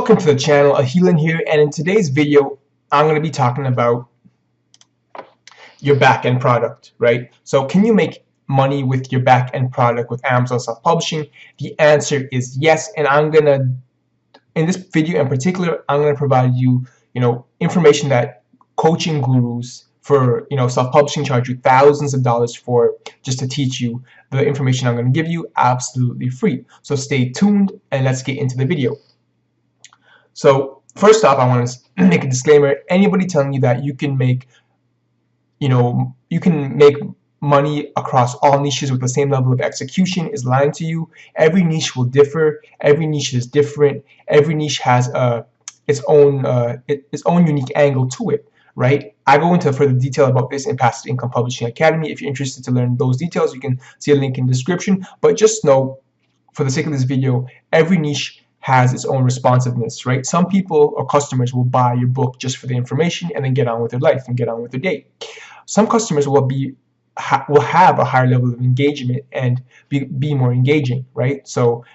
Welcome to the channel, Ahilan here, and in today's video I'm going to be talking about your back-end product, right? So can you make money with your back-end product with Amazon self-publishing? The answer is yes, and in this video in particular, I'm going to provide you, information that coaching gurus for, self-publishing charge you thousands of dollars for, just to teach you the information I'm going to give you absolutely free. So stay tuned and let's get into the video. So first off, I want to make a disclaimer. Anybody telling you that you can make money across all niches with the same level of execution is lying to you. Every niche will differ. Every niche is different. Every niche has its own unique angle to it, right? I go into further detail about this in Passive Income Publishing Academy. If you're interested to learn those details, you can see a link in the description. But just know, for the sake of this video, every niche has its own responsiveness, right? Some people or customers will buy your book just for the information and then get on with their life and get on with their day. Some customers will have a higher level of engagement and be more engaging, right? So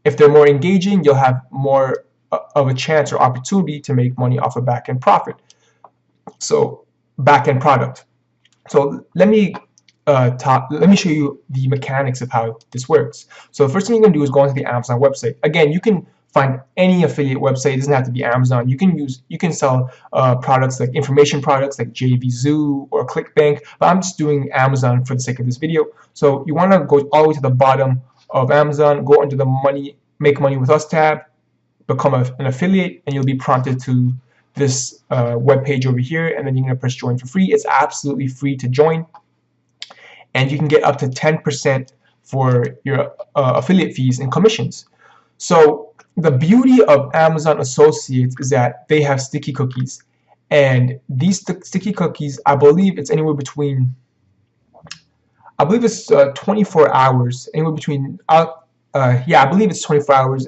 if they're more engaging, you'll have more of a chance or opportunity to make money off a back-end profit. So back-end product. So let me show you the mechanics of how this works. So the first thing you're going to do is go onto the Amazon website. Again, you can find any affiliate website. It doesn't have to be Amazon. You can sell products like information products like JVZoo or ClickBank, but I'm just doing Amazon for the sake of this video. So you want to go all the way to the bottom of Amazon, go into the Make Money With Us tab, become an affiliate, and you'll be prompted to this web page over here, and then you're going to press join for free. It's absolutely free to join, and you can get up to 10% for your affiliate fees and commissions. So the beauty of Amazon Associates is that they have sticky cookies, and these sticky cookies, I believe it's anywhere between, I believe it's 24 hours, anywhere between, yeah, I believe it's 24 hours.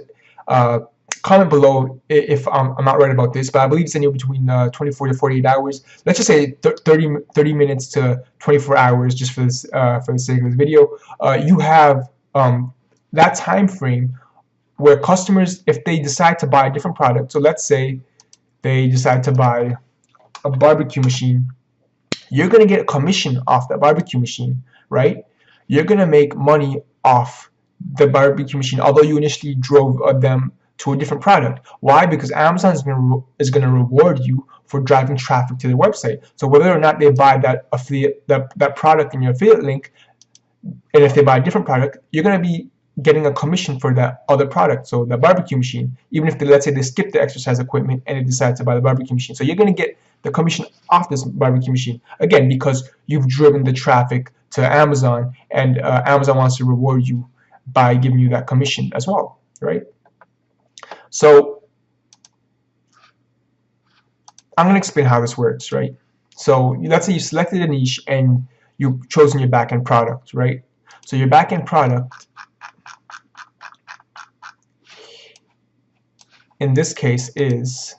Comment below if I'm not right about this, but I believe it's anywhere between 24 to 48 hours. Let's just say 30 minutes to 24 hours, just for this for the sake of this video. You have that time frame where customers, if they decide to buy a different product, so let's say they decide to buy a barbecue machine, you're going to get a commission off that barbecue machine, right? You're going to make money off the barbecue machine, although you initially drove them to a different product. Why? Because Amazon is going to reward you for driving traffic to their website. So whether or not they buy that product in your affiliate link, and if they buy a different product, you're going to be getting a commission for that other product. So the barbecue machine, even if let's say they skip the exercise equipment and they decide to buy the barbecue machine, so you're going to get the commission off this barbecue machine, again, because you've driven the traffic to Amazon, and Amazon wants to reward you by giving you that commission as well, right? So I'm going to explain how this works, right? So let's say you selected a niche and you've chosen your back-end product, right? So your back-end product, in this case, is,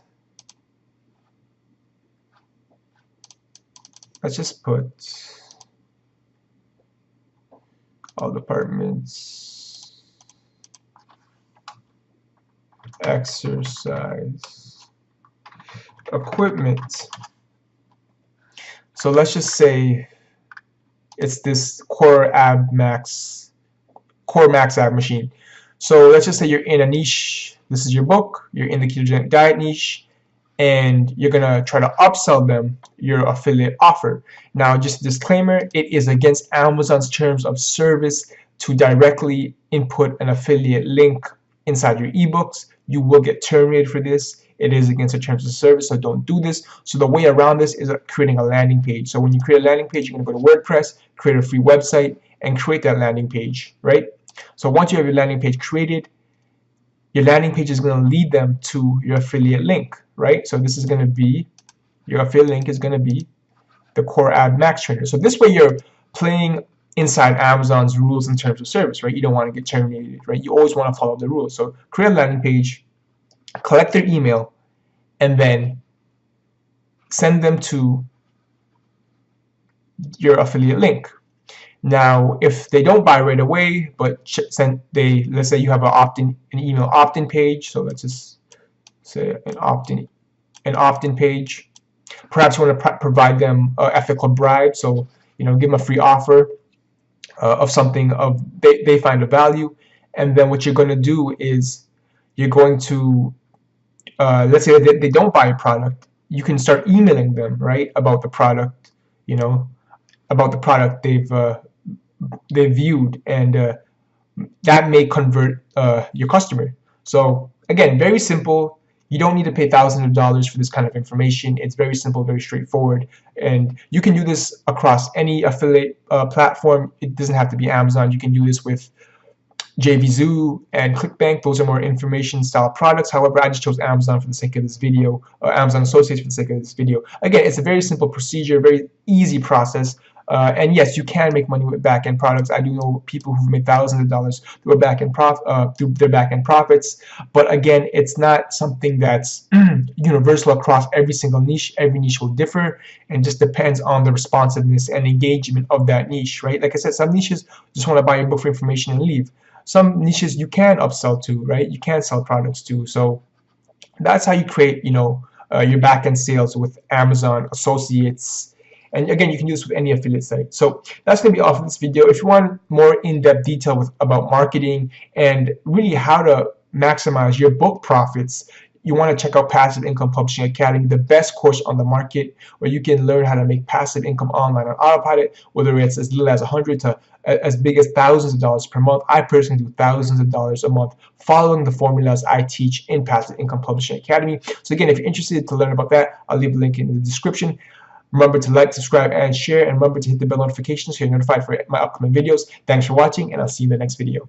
let's just put all departments, exercise equipment. So let's just say it's this Core Max Ab machine. So let's just say you're in a niche. This is your book. You're in the ketogenic diet niche, and you're gonna try to upsell them your affiliate offer. Now, just a disclaimer: it is against Amazon's terms of service to directly input an affiliate link inside your ebooks. You will get terminated for this. It is against the terms of service, so don't do this. So the way around this is creating a landing page. So when you create a landing page, you're going to go to WordPress, create a free website, and create that landing page, right? So once you have your landing page created, your landing page is going to lead them to your affiliate link, right? So this is going to be, your affiliate link is going to be the Core Ad Max Trainer. So this way you're playing inside Amazon's rules and terms of service, right? You don't want to get terminated, right? You always want to follow the rules. So create a landing page, collect their email, and then send them to your affiliate link. Now, if they don't buy right away, but let's say you have an email opt-in page, so let's just say an opt-in page. Perhaps you want to provide them ethical bribe, so give them a free offer of something they find of value. And then what you're going to do is you're going to let's say that they don't buy a product, you can start emailing them, right, about the product, about the product they've viewed, and that may convert your customer. So again, very simple. You don't need to pay thousands of dollars for this kind of information. It's very simple, very straightforward, and you can do this across any affiliate platform. It doesn't have to be Amazon. You can do this with JVZoo and ClickBank. Those are more information style products. However, I just chose Amazon for the sake of this video, Amazon Associates for the sake of this video. Again, it's a very simple procedure, very easy process. And yes, you can make money with back-end products. I do know people who've made thousands of dollars through through their back-end profits. But again, it's not something that's universal across every single niche. Every niche will differ, and just depends on the responsiveness and engagement of that niche, right? Like I said, some niches just want to buy your book for information and leave. Some niches you can upsell to, right? You can sell products to. So that's how you create, your back-end sales with Amazon Associates. And again, you can use this with any affiliate site. So that's going to be all for this video. If you want more in-depth detail about marketing and really how to maximize your book profits, you want to check out Passive Income Publishing Academy, the best course on the market, where you can learn how to make passive income online on autopilot, whether it's as little as $100 to as big as thousands of dollars per month. I personally do thousands of dollars a month following the formulas I teach in Passive Income Publishing Academy. So again, if you're interested to learn about that, I'll leave a link in the description. Remember to like, subscribe, and share, and remember to hit the bell notification so you're notified for my upcoming videos. Thanks for watching, and I'll see you in the next video.